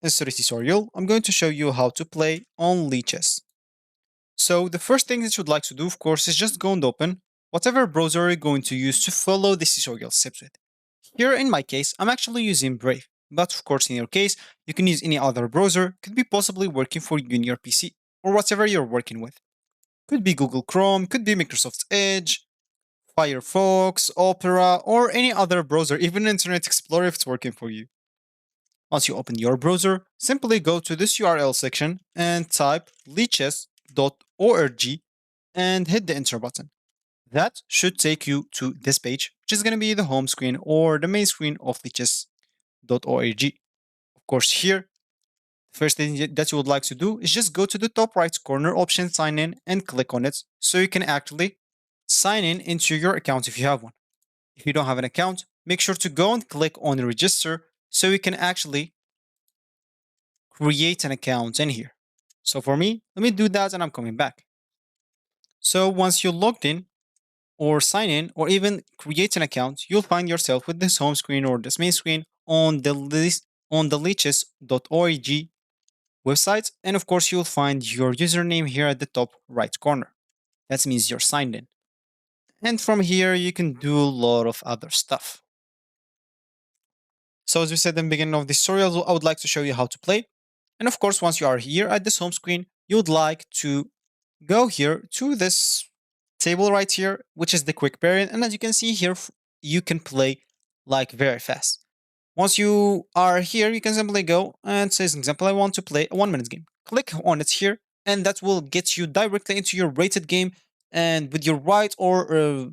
this tutorial, I'm going to show you how to play on Lichess. So the first thing that you'd like to do, of course, is just go and open whatever browser you're going to use to follow this tutorial steps with. Here in my case, I'm actually using Brave, but of course in your case, you can use any other browser, could be possibly working for you in your PC, or whatever you're working with. Could be Google Chrome, could be Microsoft Edge, Firefox, Opera, or any other browser, even Internet Explorer if it's working for you. Once you open your browser, simply go to this URL section and type lichess.org and hit the enter button. That should take you to this page, which is going to be the home screen or the main screen of lichess.org. Of course, here, first thing that you would like to do is just go to the top right corner option sign in and click on it so you can actually sign in into your account if you have one. If you don't have an account, make sure to go and click on register so you can actually create an account in here. So for me, let me do that and I'm coming back. So once you're logged in or sign in or even create an account, you'll find yourself with this home screen or this main screen on the list on the lichess.org website. And of course, you'll find your username here at the top right corner. That means you're signed in. And from here, you can do a lot of other stuff. So as we said in the beginning of this tutorial, I would like to show you how to play. And of course, once you are here at this home screen, you would like to go here to this table right here, which is the quick pairing. And as you can see here, you can play like very fast. Once you are here, you can simply go and say, for example, I want to play a 1 minute game. Click on it here, and that will get you directly into your rated game. And with your white or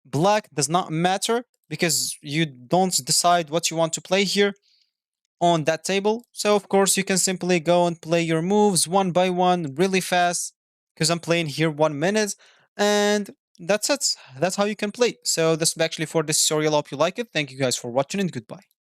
black does not matter because you don't decide what you want to play here on that table. So of course you can simply go and play your moves one by one really fast because I'm playing here 1 minute and that's it. That's how you can play. So this is actually for this tutorial. I hope you like it. Thank you guys for watching and goodbye.